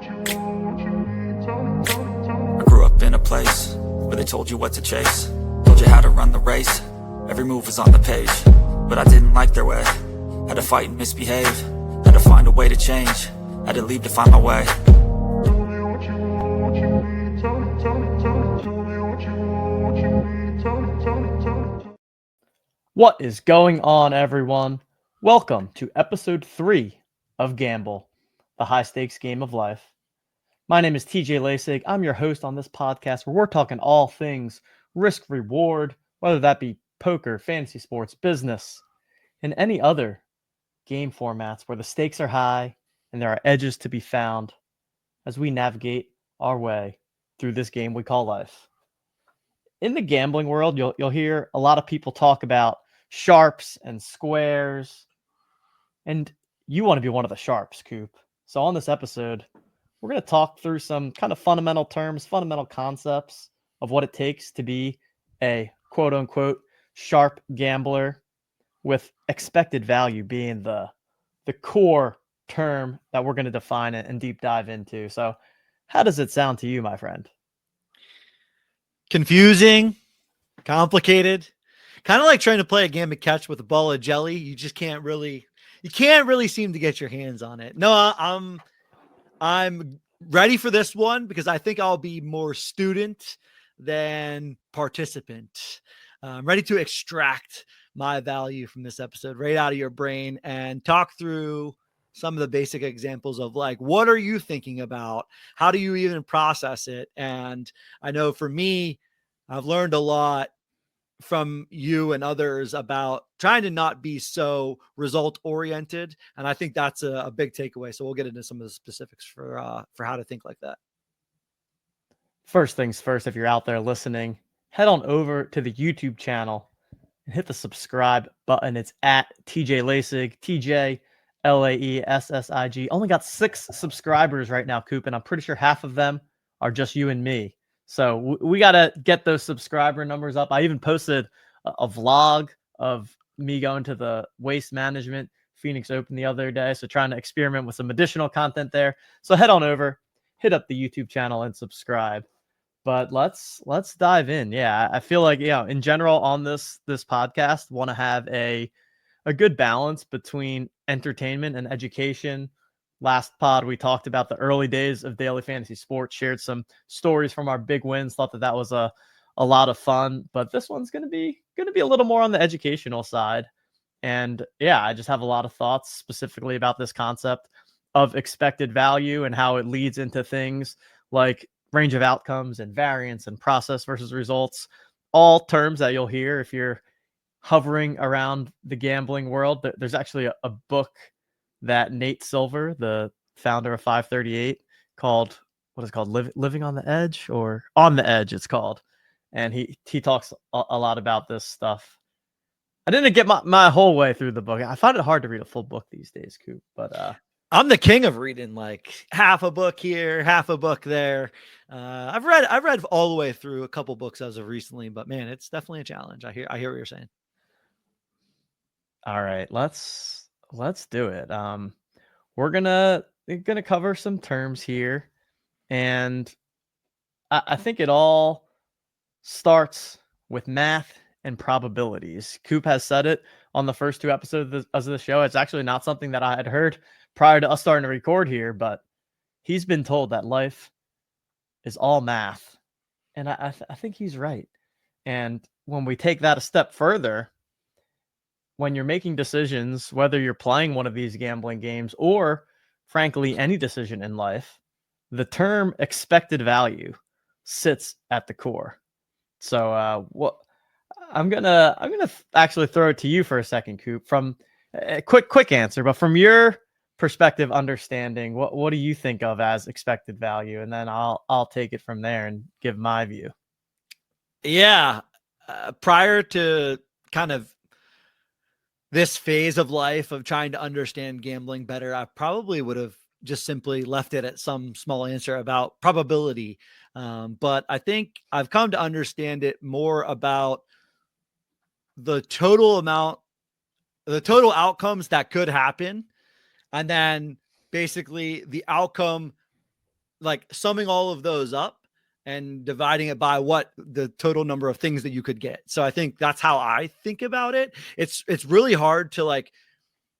I grew up in a place where they told you what to chase, told you how to run the race. Every move was on the page, but I didn't like their way. Had to fight and misbehave, had to find a way to change, had to leave to find my way. What is going on, everyone? Welcome to episode 3 of Gamble, the high stakes game of life. My name is TJ Lasig. I'm your host on this podcast where we're talking all things risk reward, whether that be poker, fantasy sports, business, and any other game formats where the stakes are high and there are edges to be found as we navigate our way through this game we call life. In the gambling world, you'll hear a lot of people talk about sharps and squares, and you want to be one of the sharps, Coop. So on this episode, we're going to talk through some kind of fundamental terms, fundamental concepts of what it takes to be a quote-unquote sharp gambler, with expected value being the core term that we're going to define it and deep dive into. So how does it sound to you, my friend? Confusing, complicated, kind of like trying to play a game of catch with a ball of jelly. You can't really seem to get your hands on it. No, I'm ready for this one because I think I'll be more student than participant. I'm ready to extract my value from this episode right out of your brain and talk through some of the basic examples of, like, what are you thinking about? How do you even process it? And I know for me, I've learned a lot from you and others about trying to not be so result oriented. And I think that's a big takeaway. So we'll get into some of the specifics for how to think like that. First things first, if you're out there listening, head on over to the YouTube channel and hit the subscribe button. It's at TJ Lasig, TJ Laessig. Only got 6 subscribers right now, Coop, and I'm pretty sure half of them are just you and me. So we got to get those subscriber numbers up. I even posted a vlog of me going to the Waste Management Phoenix Open the other day. So trying to experiment with some additional content there. So head on over, hit up the YouTube channel and subscribe. But let's dive in. Yeah, I feel like, in general on this podcast, want to have a good balance between entertainment and education. Last pod, we talked about the early days of daily fantasy sports, shared some stories from our big wins, thought that was a lot of fun. But this one's going to be a little more on the educational side. And yeah, I just have a lot of thoughts specifically about this concept of expected value and how it leads into things like range of outcomes and variance and process versus results, all terms that you'll hear if you're hovering around the gambling world. There's actually a book that Nate Silver, the founder of 538, called, what is it called? Living on the Edge, or On the Edge, it's called. And he talks a lot about this stuff. I didn't get my whole way through the book. I find it hard to read a full book these days, Coop. But I'm the king of reading like half a book here, half a book there. I've read all the way through a couple books as of recently, but man, it's definitely a challenge. I hear what you're saying. All right, let's do it. We're gonna cover some terms here, and I think it all starts with math and probabilities. Coop has said it on the first 2 episodes of the show. It's actually not something that I had heard prior to us starting to record here, but he's been told that life is all math, and I think he's right. And when we take that a step further, when you're making decisions, whether you're playing one of these gambling games or, frankly, any decision in life, the term expected value sits at the core. So what I'm gonna actually throw it to you for a second, Coop. From a quick answer, but from your perspective, understanding, what do you think of as expected value, and then I'll take it from there and give my view. Yeah, prior to kind of this phase of life of trying to understand gambling better, I probably would have just simply left it at some small answer about probability. But I think I've come to understand it more about the total outcomes that could happen. And then basically the outcome like summing all of those up and dividing it by what the total number of things that you could get. So I think that's how I think about it. It's really hard to like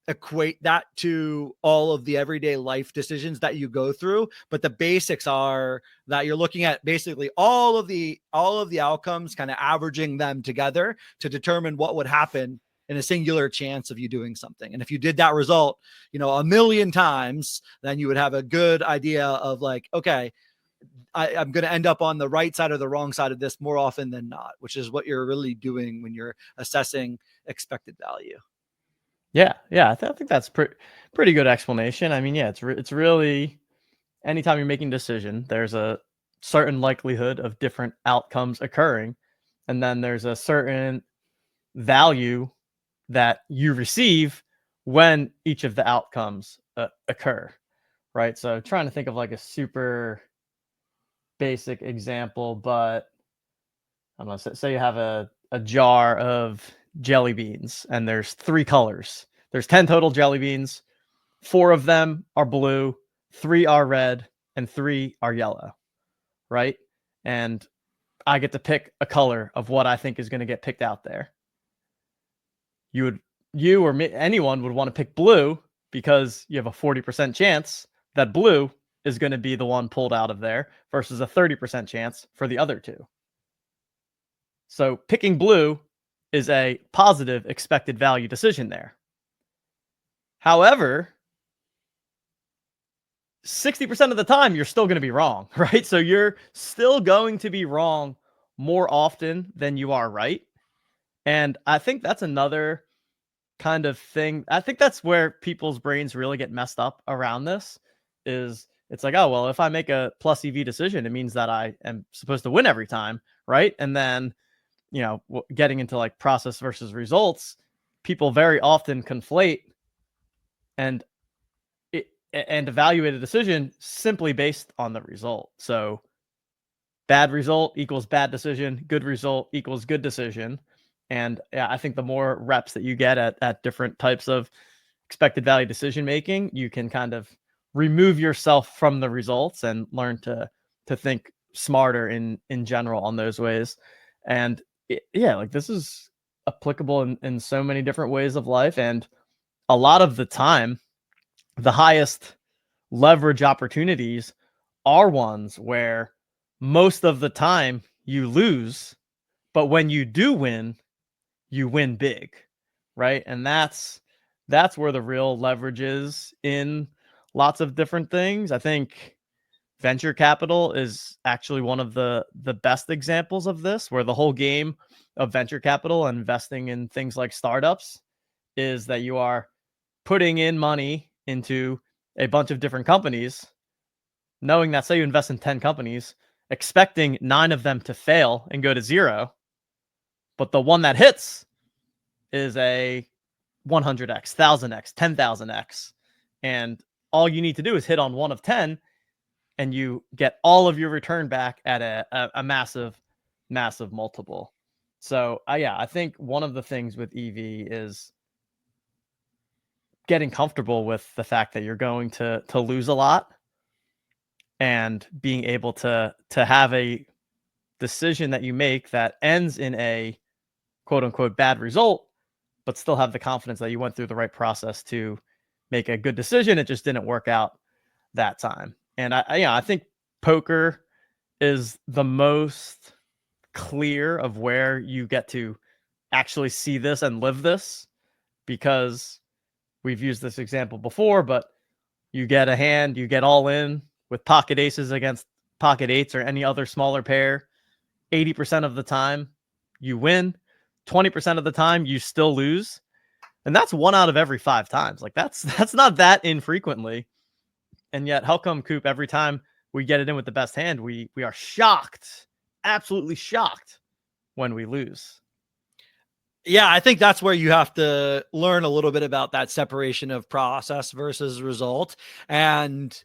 equate that to all of the everyday life decisions that you go through, but the basics are that you're looking at basically all of the outcomes, kind of averaging them together to determine what would happen in a singular chance of you doing something. And if you did that result, you know, a million times, then you would have a good idea of like, okay, I'm going to end up on the right side or the wrong side of this more often than not, which is what you're really doing when you're assessing expected value. Yeah, yeah, I think that's pretty good explanation. I mean, yeah, it's really anytime you're making a decision, there's a certain likelihood of different outcomes occurring, and then there's a certain value that you receive when each of the outcomes occur, right? So trying to think of like a super basic example, but I'm gonna say you have a jar of jelly beans and there's 3 colors. There's 10 total jelly beans. 4 of them are blue, 3 are red, and 3 are yellow, right? And I get to pick a color of what I think is going to get picked out there. You or me, anyone would want to pick blue because you have a 40% chance that blue is going to be the one pulled out of there versus a 30% chance for the other 2. So picking blue is a positive expected value decision there. However, 60% of the time, you're still going to be wrong, right? So you're still going to be wrong more often than you are right. And I think that's another kind of thing. I think that's where people's brains really get messed up around this is it's like, oh, well, if I make a plus EV decision, it means that I am supposed to win every time, right? And then, you know, getting into like process versus results, people very often conflate and evaluate a decision simply based on the result. So bad result equals bad decision, good result equals good decision. And yeah, I think the more reps that you get at different types of expected value decision making, you can kind of remove yourself from the results and learn to think smarter in general on those ways. And yeah, like this is applicable in so many different ways of life. And a lot of the time, the highest leverage opportunities are ones where most of the time you lose, but when you do win, you win big, right? And that's where the real leverage is in lots of different things. I think venture capital is actually one of the best examples of this, where the whole game of venture capital and investing in things like startups is that you are putting in money into a bunch of different companies, knowing that, say you invest in 10 companies, expecting 9 of them to fail and go to zero, but the one that hits is a 100x, 1000x, 10,000x. And all you need to do is hit on one of 10 and you get all of your return back at a massive, massive multiple. So yeah, I think one of the things with EV is getting comfortable with the fact that you're going to lose a lot and being able to have a decision that you make that ends in a quote unquote bad result, but still have the confidence that you went through the right process to make a good decision. It just didn't work out that time. And I think poker is the most clear of where you get to actually see this and live this, because we've used this example before, but you get a hand, you get all in with pocket aces against pocket eights or any other smaller pair. 80% of the time you win, 20% of the time you still lose. And that's 1 out of every 5 times. Like that's not that infrequently. And yet, how come, Coop, every time we get it in with the best hand, we are shocked, absolutely shocked when we lose? Yeah, I think that's where you have to learn a little bit about that separation of process versus result. And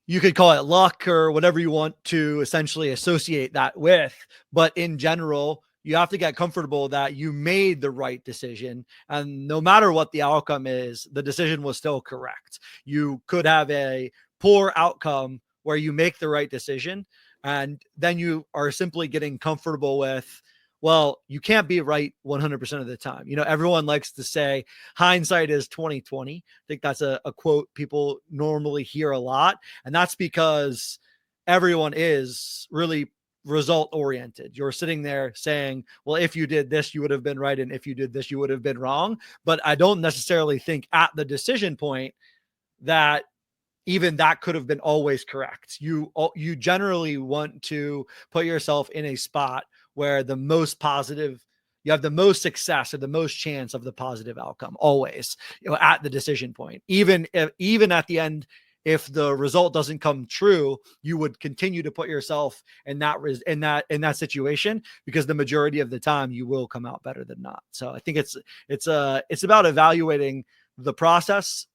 you could call it luck or whatever you want to essentially associate that with. But in general, you have to get comfortable that you made the right decision. And no matter what the outcome is, the decision was still correct. You could have a poor outcome where you make the right decision and then you are simply getting comfortable with, well, you can't be right 100% of the time. Everyone likes to say hindsight is 2020. I think that's a quote people normally hear a lot. And that's because everyone is really result oriented. You're sitting there saying, well, if you did this, you would have been right. And if you did this, you would have been wrong. But I don't necessarily think at the decision point that even that could have been always correct. You generally want to put yourself in a spot where the most positive, you have the most success or the most chance of the positive outcome always, at the decision point. Even at the end, if the result doesn't come true, you would continue to put yourself in that situation, because the majority of the time you will come out better than not. So I think it's about evaluating the process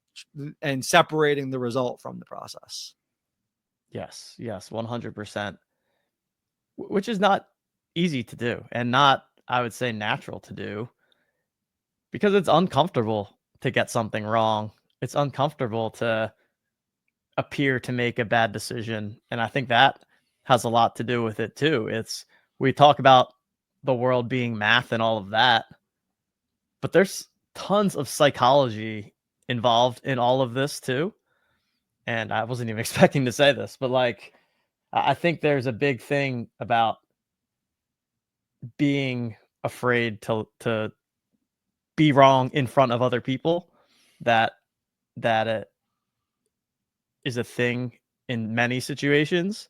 and separating the result from the process. Yes, 100%. Which is not easy to do, and not, I would say, natural to do, because it's uncomfortable to get something wrong. It's uncomfortable to appear to make a bad decision. And I think that has a lot to do with it too. We talk about the world being math and all of that, but there's tons of psychology involved in all of this too. And I wasn't even expecting to say this, but like, I think there's a big thing about being afraid to be wrong in front of other people, that it is a thing in many situations.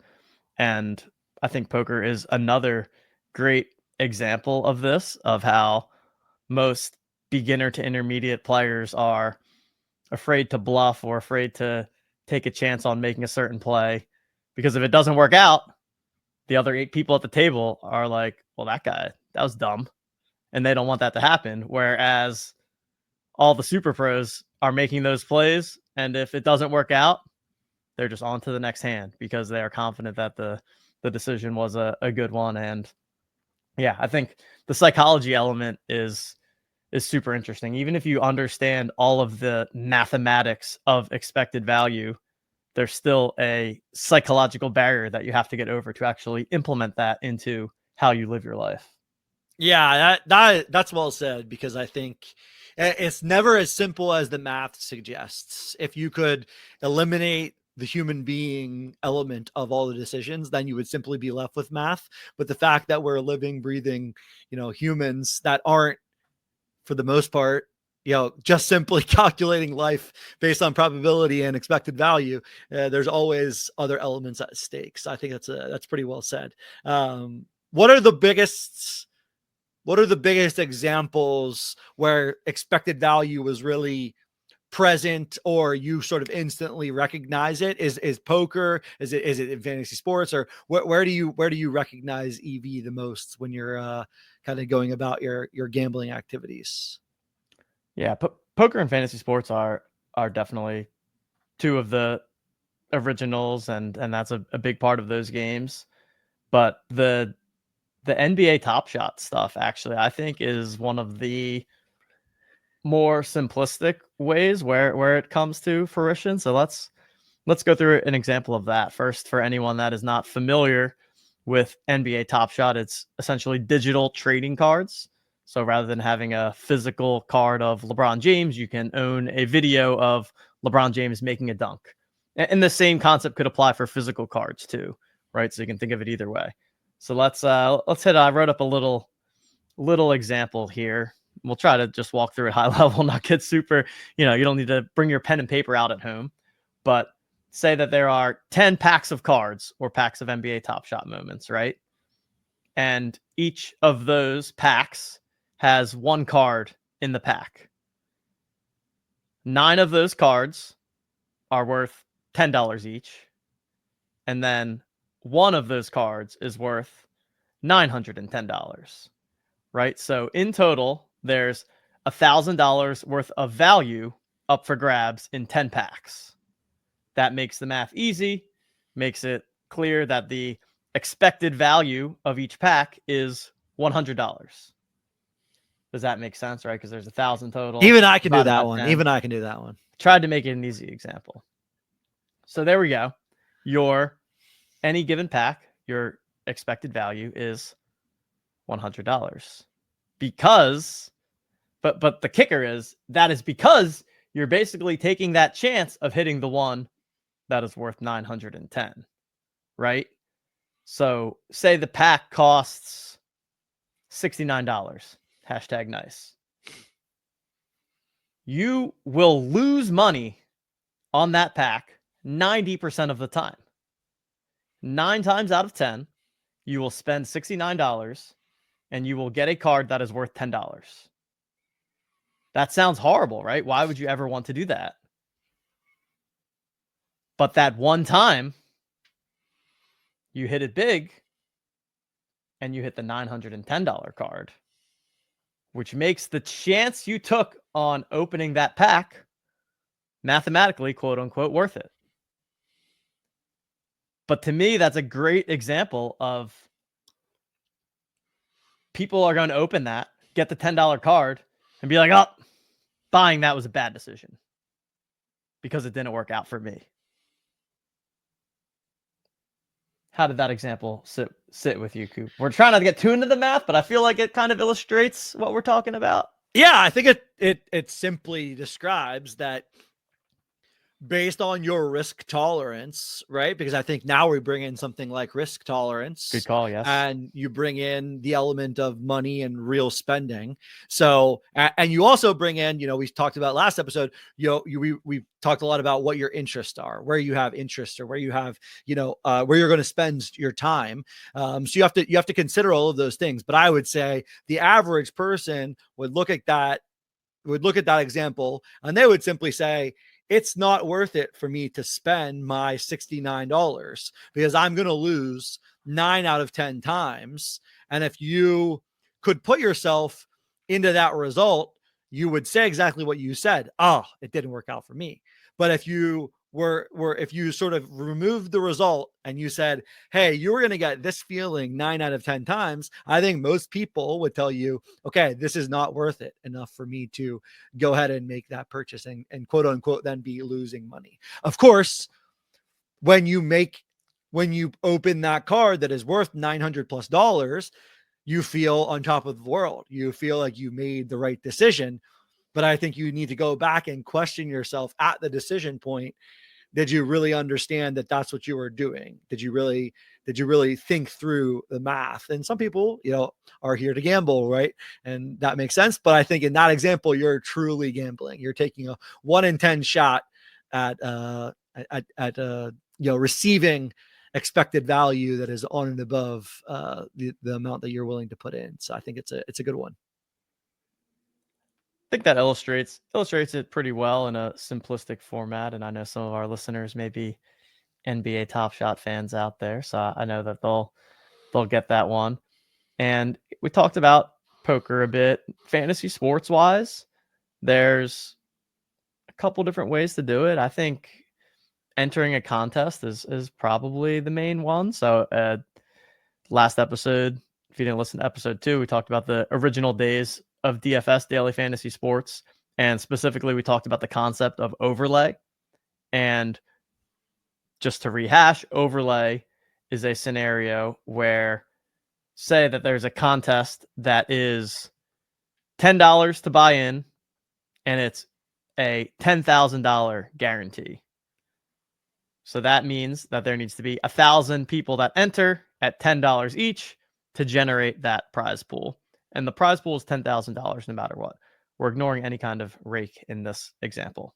And I think poker is another great example of this, of how most beginner to intermediate players are afraid to bluff or afraid to take a chance on making a certain play, because if it doesn't work out, the other 8 people at the table are like, well, that was dumb. And they don't want that to happen. Whereas all the super pros are making those plays, and if it doesn't work out, they're just on to the next hand because they are confident that the decision was a good one. And yeah, I think the psychology element is super interesting. Even if you understand all of the mathematics of expected value, there's still a psychological barrier that you have to get over to actually implement that into how you live your life. Yeah, that's well said, because I think it's never as simple as the math suggests. If you could eliminate the human being element of all the decisions, then you would simply be left with math. But the fact that we're living, breathing, humans that aren't, for the most part, just simply calculating life based on probability and expected value, there's always other elements at stake. So I think that's pretty well said. What are the biggest examples where expected value was really present, or you sort of instantly recognize it? Is poker, is it in fantasy sports, or where do you recognize EV the most when you're kind of going about your gambling activities? Yeah, poker and fantasy sports are definitely two of the originals, and that's a big part of those games. But the NBA Top Shot stuff, actually, I think, is one of the more simplistic ways where it comes to fruition. So let's go through an example of that first. For anyone that is not familiar with NBA Top Shot, it's essentially digital trading cards. So rather than having a physical card of LeBron James, you can own a video of LeBron James making a dunk. And the same concept could apply for physical cards too, right? So you can think of it either way. So let's hit. I wrote up a little example here. We'll try to just walk through it high level, not get super. You don't need to bring your pen and paper out at home. But say that there are 10 packs of cards or packs of NBA Top Shot moments, right? And each of those packs has one card in the pack. 9 of those cards are worth $10 each. And then one of those cards is worth $910, right? So in total, there's $1,000 worth of value up for grabs in 10 packs. That makes the math easy, makes it clear that the expected value of each pack is $100. Does that make sense, right? Because there's 1,000 total. Even I can do divided that by one. 10. Even I can do that one. Tried to make it an easy example. So there we go. Your any given pack, your expected value is $100 because, but the kicker is that is because you're basically taking that chance of hitting the one that is worth 910, right? So say the pack costs $69. Hashtag nice. You will lose money on that pack 90% of the time. 9 times out of 10, you will spend $69 and you will get a card that is worth $10. That sounds horrible, right? Why would you ever want to do that? But that one time, you hit it big and you hit the $910 card, which makes the chance you took on opening that pack mathematically, quote unquote, worth it. But to me, that's a great example of people are going to open that, get the $10 card, and be like, oh, buying that was a bad decision because it didn't work out for me. How did that example sit with you, Coop? We're trying to get too into the math, but I feel like it kind of illustrates what we're talking about. Yeah, I think it simply describes that based on your risk tolerance, right? Because I think now we bring in something like risk tolerance. Good call, yes. And you bring in the element of money and real spending. So, and you also bring in, we talked about last episode, we talked a lot about what your interests are, where you have interest or where you have, where you're going to spend your time. So you have to consider all of those things. But I would say the average person would look at that example and they would simply say, it's not worth it for me to spend my $69 because I'm going to lose 9 out of 10 times. And if you could put yourself into that result, you would say exactly what you said. Oh, it didn't work out for me. But if you if you sort of removed the result and you said, hey, you were going to get this feeling 9 out of 10 times, I think most people would tell you, okay, this is not worth it enough for me to go ahead and make that purchase and quote unquote, then be losing money. Of course, when you open that card that is worth $900+, you feel on top of the world. You feel like you made the right decision. But I think you need to go back and question yourself at the decision point. Did you really understand that that's what you were doing? Did you really think through the math? And some people, are here to gamble, right? And that makes sense. But I think in that example, you're truly gambling. You're taking a 1 in 10 shot at receiving expected value that is on and above the amount that you're willing to put in. So I think it's a good one. I think that illustrates it pretty well in a simplistic format. And I know some of our listeners may be NBA Top Shot fans out there, so I know that they'll get that one. And we talked about poker a bit. Fantasy sports wise, there's a couple different ways to do it. I think entering a contest is probably the main one. So last episode, if you didn't listen to episode 2, we talked about the original days of DFS, Daily Fantasy Sports. And specifically, we talked about the concept of overlay. And just to rehash, overlay is a scenario where, say that there's a contest that is $10 to buy in, and it's a $10,000 guarantee. So that means that there needs to be 1,000 people that enter at $10 each to generate that prize pool. And the prize pool is $10,000 no matter what. We're ignoring any kind of rake in this example.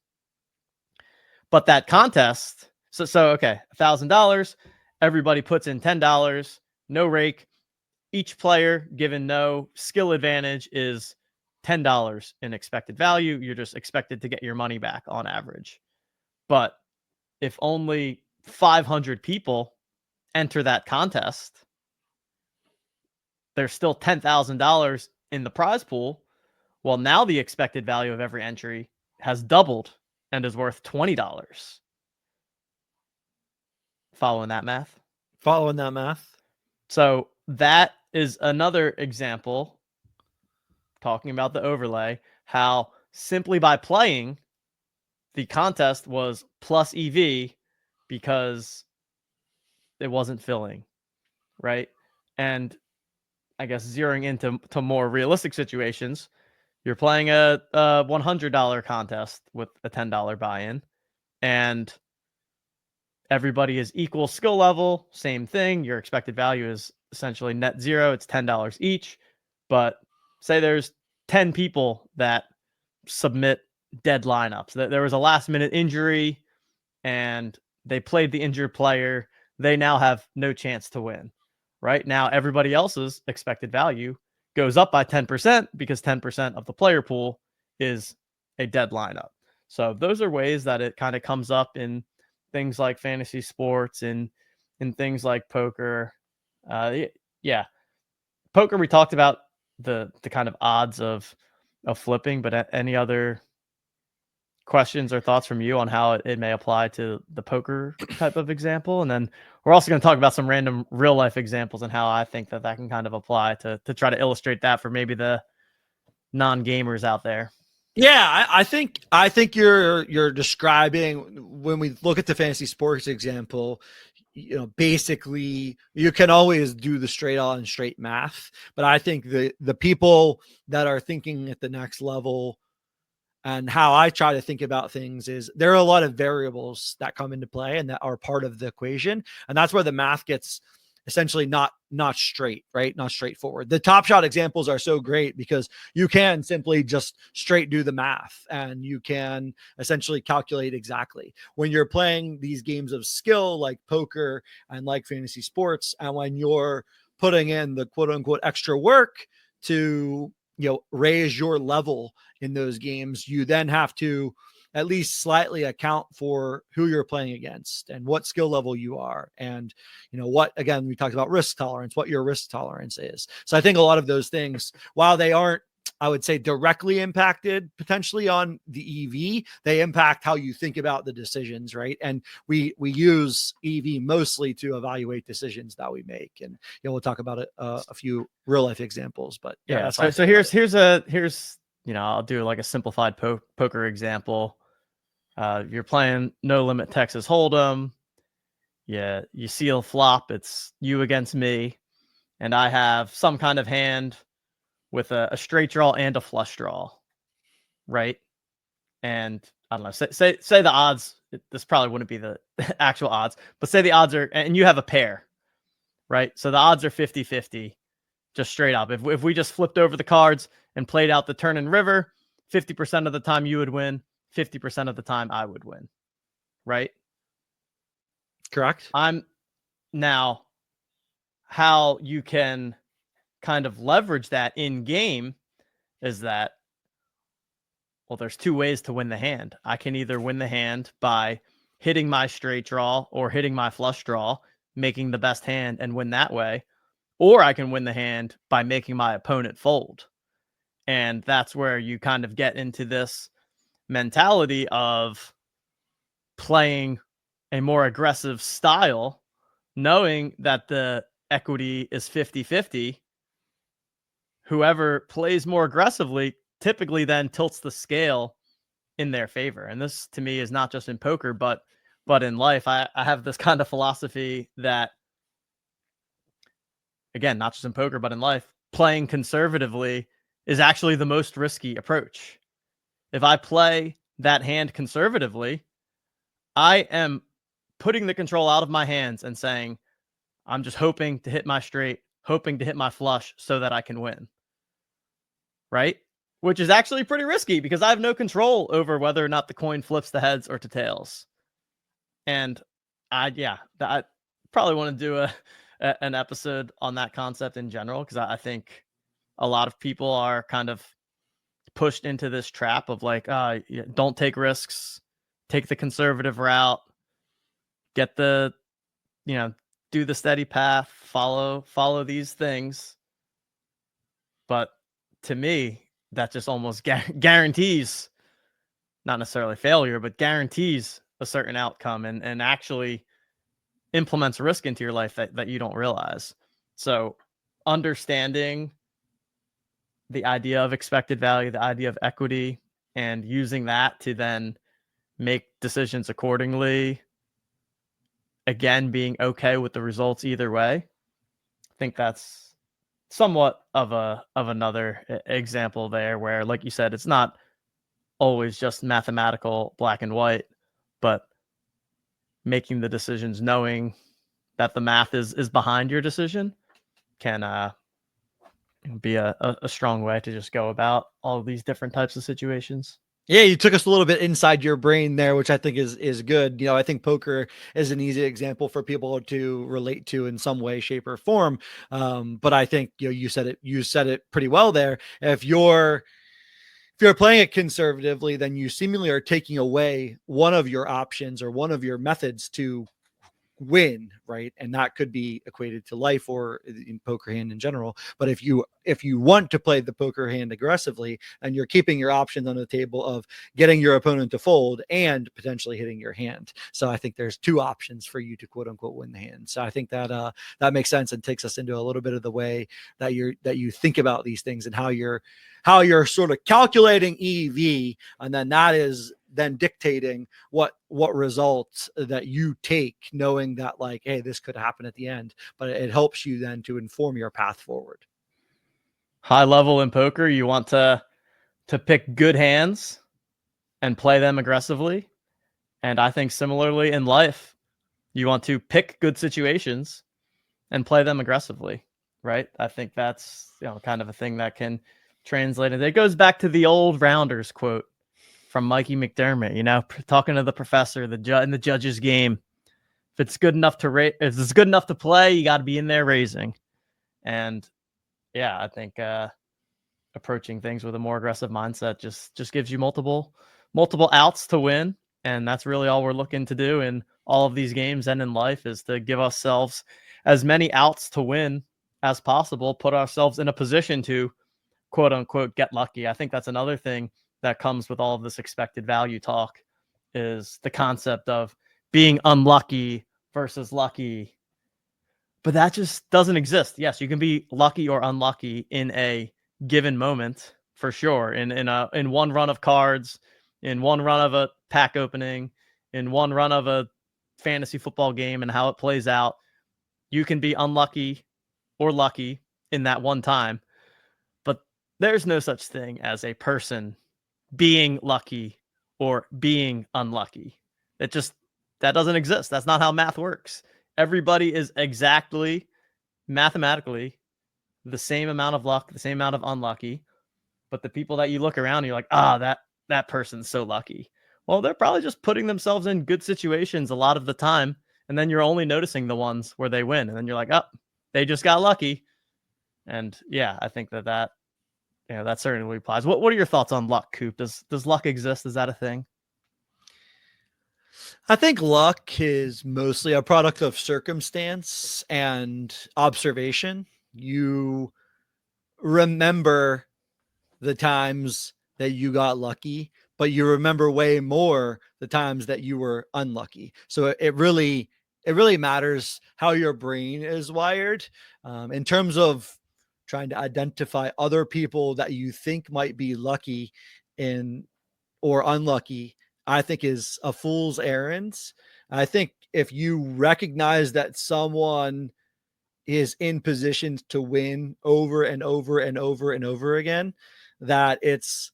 But that contest, so okay, $1,000, everybody puts in $10, no rake. Each player, given no skill advantage, is $10 in expected value. You're just expected to get your money back on average. But if only 500 people enter that contest, there's still $10,000 in the prize pool. Well, now the expected value of every entry has doubled and is worth $20. Following that math? Following that math. So that is another example, talking about the overlay, how simply by playing, the contest was plus EV, because it wasn't filling, right? And I guess zeroing into more realistic situations, you're playing a $100 contest with a $10 buy-in, and everybody is equal skill level, same thing. Your expected value is essentially net zero. It's $10 each. But say there's 10 people that submit dead lineups. There was a last minute injury and they played the injured player. They now have no chance to win. Right now, everybody else's expected value goes up by 10% because 10% of the player pool is a dead lineup. So those are ways that it kind of comes up in things like fantasy sports and in things like poker. Yeah, poker. We talked about the kind of odds of flipping, but any other questions or thoughts from you on how it may apply to the poker type of example? And then we're also going to talk about some random real life examples and how I think that can kind of apply to try to illustrate that for maybe the non-gamers out there. Yeah, I think you're describing, when we look at the fantasy sports example, basically you can always do the straight on straight math, but I think the people that are thinking at the next level, and how I try to think about things, is there are a lot of variables that come into play and that are part of the equation. And that's where the math gets essentially not straight, right? Not straightforward. The Top Shot examples are so great because you can simply just straight do the math and you can essentially calculate exactly. When you're playing these games of skill like poker and like fantasy sports, and when you're putting in the quote unquote extra work to raise your level in those games, you then have to at least slightly account for who you're playing against and what skill level you are. And, what, again, we talked about risk tolerance, what your risk tolerance is. So I think a lot of those things, while they aren't, I would say, directly impacted potentially on the EV, they impact how you think about the decisions, right? And we use EV mostly to evaluate decisions that we make. And we'll talk about a few real life examples, but yeah. So here's I'll do like a simplified poker example. You're playing No Limit Texas Hold'em. Yeah, you seal flop. It's you against me, and I have some kind of hand with a straight draw and a flush draw, right? And I don't know. Say the odds. This probably wouldn't be the actual odds, but say the odds are, and you have a pair, right? So the odds are 50-50, just straight up. If we just flipped over the cards and played out the turn and river, 50% of the time you would win, 50% of the time I would win, right? Correct. Now, how you can kind of leverage that in game is that, well, there's two ways to win the hand. I can either win the hand by hitting my straight draw or hitting my flush draw, making the best hand and win that way, or I can win the hand by making my opponent fold. And that's where you kind of get into this mentality of playing a more aggressive style, knowing that the equity is 50-50. Whoever plays more aggressively typically then tilts the scale in their favor. And this, to me, is not just in poker, but in life. I have this kind of philosophy that, again, not just in poker, but in life, playing conservatively is actually the most risky approach. If I play that hand conservatively, I am putting the control out of my hands and saying, I'm just hoping to hit my straight, hoping to hit my flush so that I can win. Right? Which is actually pretty risky because I have no control over whether or not the coin flips to heads or to tails. And I probably want to do an episode on that concept in general, because I think a lot of people are kind of pushed into this trap of like, don't take risks, take the conservative route, get the, do the steady path, follow these things. But to me, that just almost guarantees, not necessarily failure, but guarantees a certain outcome and actually implements risk into your life that you don't realize. So understanding the idea of expected value, the idea of equity, and using that to then make decisions accordingly again, being okay with the results either way. I think that's somewhat of another example there where, like you said, it's not always just mathematical black and white, but making the decisions knowing that the math is behind your decision can be a strong way to just go about all of these different types of situations. Yeah, you took us a little bit inside your brain there, which I think is good. I think poker is an easy example for people to relate to in some way, shape, or form. But I think you said it pretty well there. If you're playing it conservatively, then you seemingly are taking away one of your options or one of your methods to win, right? And that could be equated to life or in poker hand in general. But if you want to play the poker hand aggressively, and you're keeping your options on the table of getting your opponent to fold and potentially hitting your hand. So I think there's two options for you to quote unquote win the hand. So I think that that makes sense and takes us into a little bit of the way that you think about these things and how you're sort of calculating EV, and then that is then dictating what results that you take, knowing that like, hey, this could happen at the end, but it helps you then to inform your path forward. High level in poker, you want to pick good hands and play them aggressively. And I think similarly in life, you want to pick good situations and play them aggressively, right? I think that's kind of a thing that can translate it. It goes back to the old Rounders quote from Mikey McDermott, talking to the professor, in the judge's game. If it's good enough if it's good enough to play, you got to be in there raising. And yeah, I think approaching things with a more aggressive mindset just gives you multiple outs to win. And that's really all we're looking to do in all of these games and in life, is to give ourselves as many outs to win as possible, put ourselves in a position to quote unquote get lucky. I think that's another thing that comes with all of this expected value talk, is the concept of being unlucky versus lucky. But that just doesn't exist. Yes, you can be lucky or unlucky in a given moment, for sure. In one run of cards, in one run of a pack opening, in one run of a fantasy football game, and how it plays out, you can be unlucky or lucky in that one time. But there's no such thing as a person being lucky or being unlucky. That doesn't exist. That's not how math works. Everybody is exactly mathematically the same amount of luck, the same amount of unlucky. But the people that you look around and you're like, that person's so lucky. Well, they're probably just putting themselves in good situations a lot of the time. And then you're only noticing the ones where they win. And then you're like, they just got lucky. And yeah, I think that certainly applies. What are your thoughts on luck, Coop? Does luck exist? Is that a thing? I think luck is mostly a product of circumstance and observation. You remember the times that you got lucky, but you remember way more the times that you were unlucky. So it really matters how your brain is wired, in terms of trying to identify other people that you think might be lucky or unlucky. I think is a fool's errand. I think if you recognize that someone is in positions to win over and over and over and over again, that it's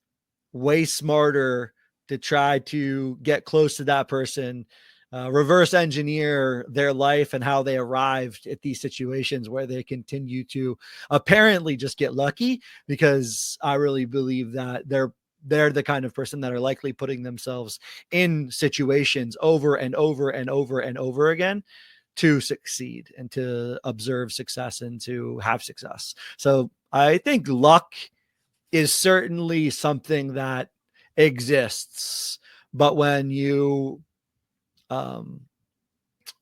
way smarter to try to get close to that person, reverse engineer their life and how they arrived at these situations where they continue to apparently just get lucky, because I really believe that they're the kind of person that are likely putting themselves in situations over and over and over and over again to succeed and to observe success and to have success. So I think luck is certainly something that exists, but when you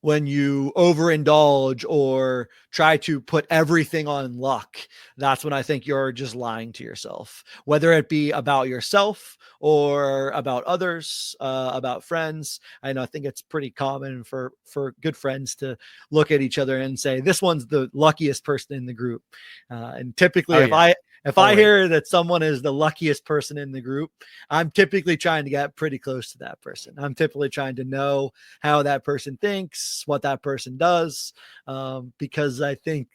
overindulge or try to put everything on luck, that's when I think you're just lying to yourself, whether it be about yourself or about others, about friends. I think it's pretty common for good friends to look at each other and say, this one's the luckiest person in the group. And typically If I Fully. hear that someone is the luckiest person in the group, I'm typically trying to get pretty close to that person. I'm typically trying to know how that person thinks, what that person does, because I think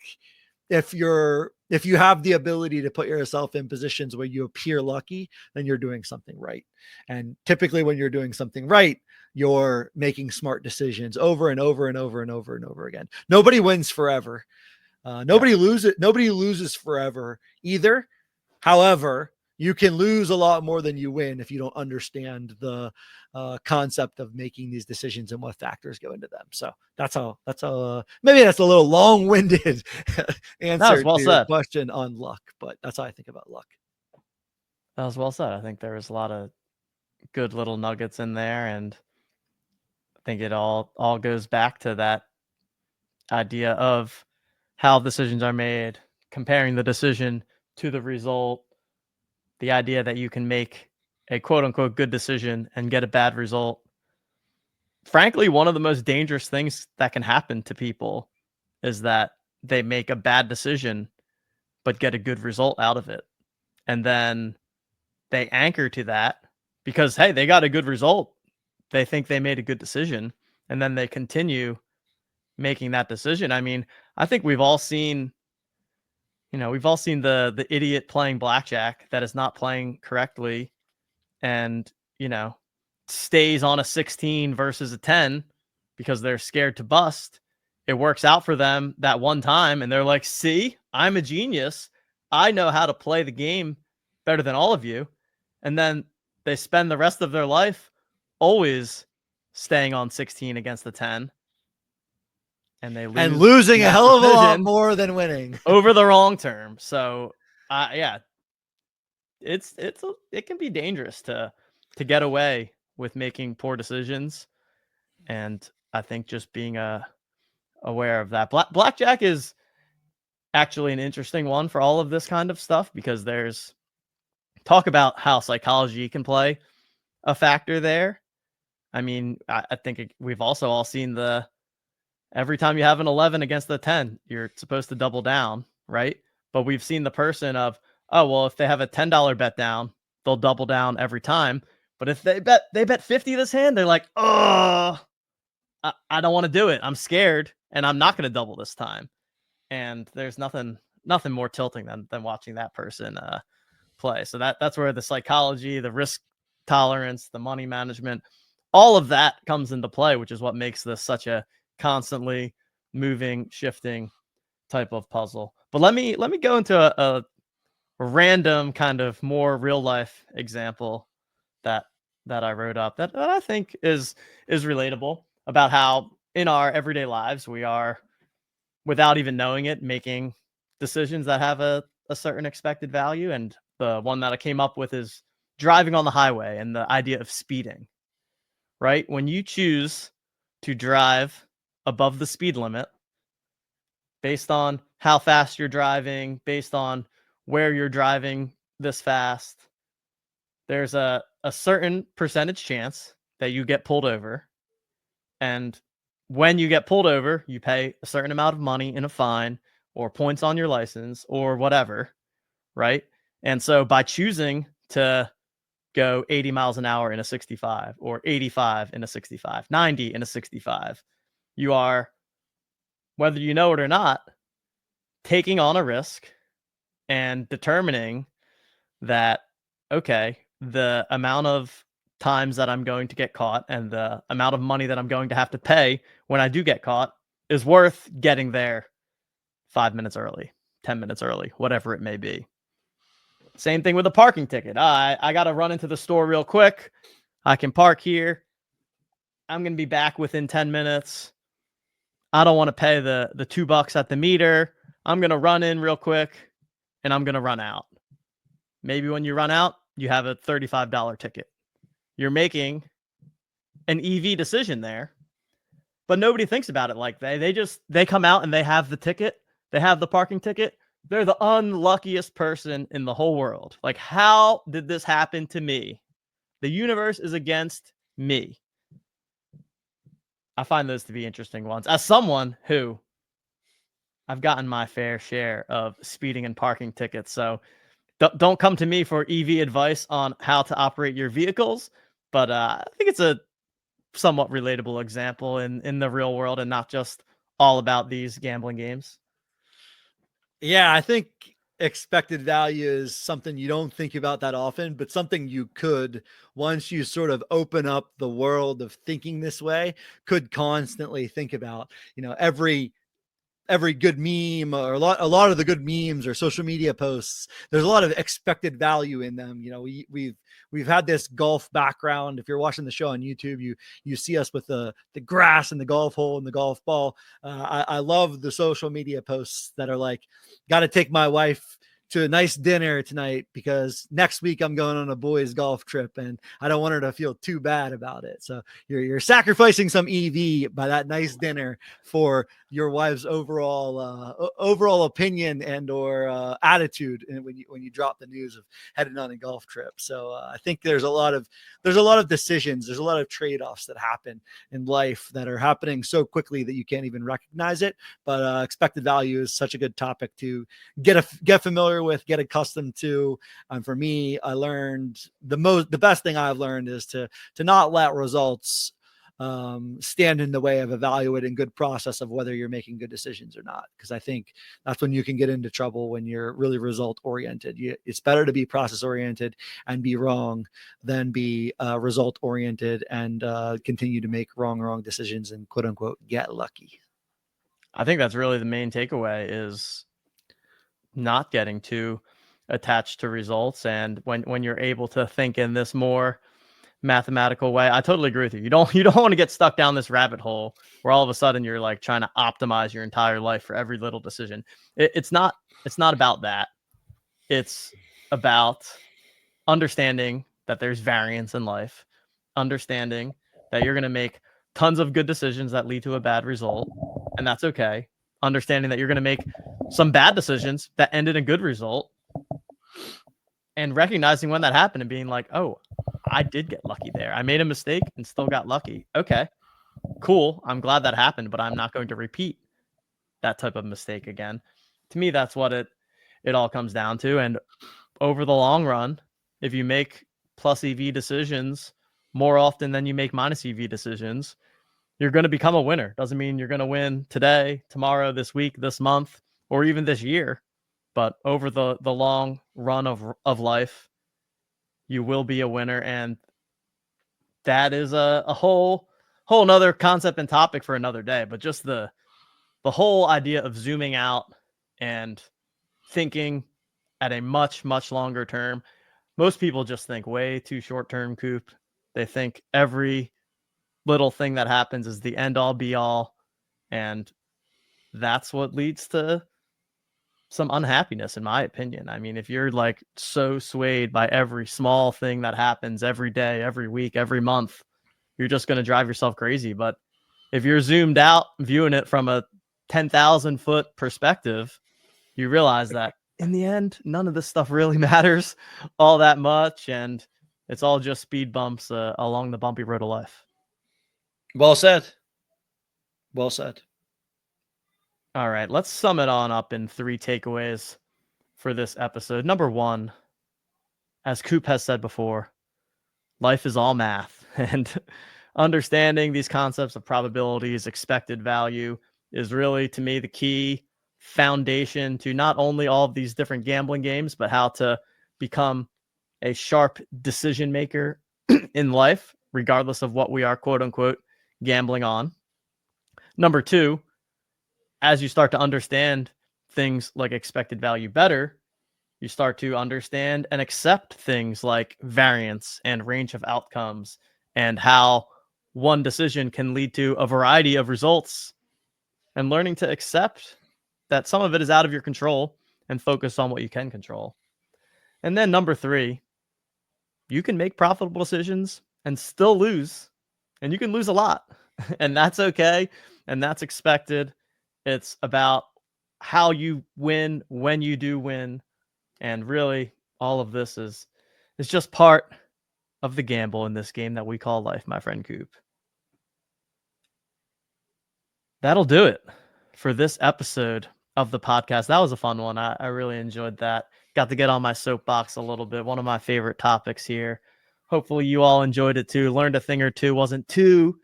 if you have the ability to put yourself in positions where you appear lucky, then you're doing something right. And typically when you're doing something right, you're making smart decisions over and over and over and over and over again. Nobody wins forever. Nobody loses forever either. However, you can lose a lot more than you win if you don't understand the concept of making these decisions and what factors go into them. So that's how maybe that's a little long-winded answer well to your said. question on luck, but that's how I think about luck. That was well said. I think there was a lot of good little nuggets in there, and I think it all goes back to that idea of how decisions are made, comparing the decision to the result, the idea that you can make a quote unquote good decision and get a bad result. Frankly, one of the most dangerous things that can happen to people is that they make a bad decision but get a good result out of it. And then they anchor to that because, hey, they got a good result. They think they made a good decision. And then they continue making that decision. I mean, I think we've all seen the idiot playing blackjack that is not playing correctly and, stays on a 16 versus a 10 because they're scared to bust. It works out for them that one time and they're like, "See, I'm a genius. I know how to play the game better than all of you." And then they spend the rest of their life always staying on 16 against the 10 and they And lose losing a that hell of a lot decision more than winning. over the long term. So, yeah, it can be dangerous to get away with making poor decisions, and I think just being aware of that. Blackjack is actually an interesting one for all of this kind of stuff because there's talk about how psychology can play a factor there. I mean, I think we've also all seen every time you have an 11 against the 10, you're supposed to double down, right? But we've seen the person of, oh, well, if they have a $10 bet down, they'll double down every time. But if they bet 50 this hand, they're like, oh, I don't want to do it. I'm scared and I'm not going to double this time. And there's nothing more tilting than watching that person play. So that's where the psychology, the risk tolerance, the money management, all of that comes into play, which is what makes this such a constantly moving, shifting type of puzzle. But let me go into a random kind of more real life example that I wrote up that I think is relatable about how in our everyday lives we are, without even knowing it, making decisions that have a certain expected value. And the one that I came up with is driving on the highway and the idea of speeding, right? When you choose to drive above the speed limit based on how fast you're driving, based on where you're driving this fast, there's a certain percentage chance that you get pulled over. And when you get pulled over, you pay a certain amount of money in a fine or points on your license or whatever, right? And so by choosing to go 80 miles an hour in a 65 or 85 in a 65, 90 in a 65, you are, whether you know it or not, taking on a risk and determining that, okay, the amount of times that I'm going to get caught and the amount of money that I'm going to have to pay when I do get caught is worth getting there 5 minutes early, 10 minutes early, whatever it may be. Same thing with a parking ticket. I got to run into the store real quick. I can park here. I'm going to be back within 10 minutes. I don't want to pay the $2 at the meter. I'm going to run in real quick and I'm going to run out. Maybe when you run out, you have a $35 ticket. You're making an EV decision there, but nobody thinks about it like they come out and they have the ticket. They have the parking ticket. They're the unluckiest person in the whole world. Like, how did this happen to me? The universe is against me. I find those to be interesting ones. As someone who I've gotten my fair share of speeding and parking tickets, so don't come to me for EV advice on how to operate your vehicles, but I think it's a somewhat relatable example in the real world and not just all about these gambling games. Yeah, I think expected value is something you don't think about that often, but something you could, once you sort of open up the world of thinking this way, could constantly think about. Every good meme, or a lot of the good memes or social media posts, there's a lot of expected value in them. We've had this golf background. If you're watching the show on YouTube, you see us with the grass and the golf hole and the golf ball. I love the social media posts that are like, got to take my wife to a nice dinner tonight because next week I'm going on a boys golf trip and I don't want her to feel too bad about it. So you're sacrificing some EV by that nice dinner for your wife's overall opinion and or attitude, and when you drop the news of heading on a golf trip. So I think there's a lot of decisions, there's a lot of trade-offs that happen in life that are happening so quickly that you can't even recognize it. But expected value is such a good topic to get familiar with, get accustomed to. For me, I learned the best thing I've learned is to not let results stand in the way of evaluating good process of whether you're making good decisions or not. Because I think that's when you can get into trouble, when you're really result oriented. It's better to be process oriented and be wrong than be result oriented and continue to make wrong decisions and quote unquote get lucky. I think that's really the main takeaway, is not getting too attached to results. And when you're able to think in this more mathematical way, I totally agree with you. You don't want to get stuck down this rabbit hole where all of a sudden you're like trying to optimize your entire life for every little decision. It's not about that. It's about understanding that there's variance in life, understanding that you're going to make tons of good decisions that lead to a bad result, and that's okay. Understanding that you're going to make some bad decisions that end in a good result, and recognizing when that happened and being like, oh, I did get lucky there. I made a mistake and still got lucky. Okay, cool. I'm glad that happened, but I'm not going to repeat that type of mistake again. To me, that's what it all comes down to. And over the long run, if you make plus EV decisions more often than you make minus EV decisions, you're going to become a winner. Doesn't mean you're going to win today, tomorrow, this week, this month, or even this year. But over the long run of life, you will be a winner. And that is a whole nother concept and topic for another day. But just the whole idea of zooming out and thinking at a much, much longer term. Most people just think way too short term, Coop. They think every little thing that happens is the end all be all. And that's what leads to some unhappiness, in my opinion. I mean, if you're like so swayed by every small thing that happens every day, every week, every month, you're just going to drive yourself crazy. But if you're zoomed out, viewing it from a 10,000 foot perspective, you realize that in the end, none of this stuff really matters all that much. And it's all just speed bumps along the bumpy road of life. Well said. Well said. All right, let's sum it on up in 3 takeaways for this episode. Number 1, as Coop has said before, life is all math, and understanding these concepts of probabilities, expected value is really, to me, the key foundation to not only all of these different gambling games, but how to become a sharp decision maker in life, regardless of what we are, quote unquote, gambling on. Number 2, as you start to understand things like expected value better, you start to understand and accept things like variance and range of outcomes, and how one decision can lead to a variety of results, and learning to accept that some of it is out of your control and focus on what you can control. And then number 3, you can make profitable decisions and still lose, and you can lose a lot, and that's okay, and that's expected. It's about how you win when you do win. And really, all of this is just part of the gamble in this game that we call life, my friend Coop. That'll do it for this episode of the podcast. That was a fun one. I really enjoyed that. Got to get on my soapbox a little bit. One of my favorite topics here. Hopefully you all enjoyed it too. Learned a thing or two. Wasn't too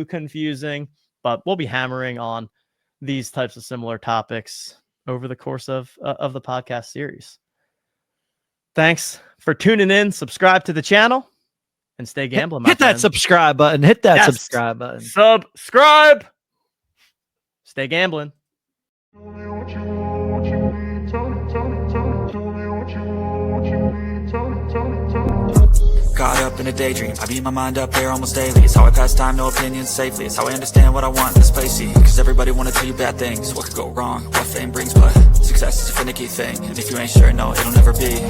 confusing, but we'll be hammering on these types of similar topics over the course of the podcast series. Thanks for tuning in. Subscribe to the channel and stay gambling. Hit that subscribe button. Hit that Yes. subscribe button. Subscribe. Stay gambling. Caught up in a daydream, I beat my mind up there almost daily. It's how I pass time, no opinions safely. It's how I understand what I want in this place. See, cause everybody wanna tell you bad things. What could go wrong, what fame brings, but success is a finicky thing. And if you ain't sure, no, it'll never be.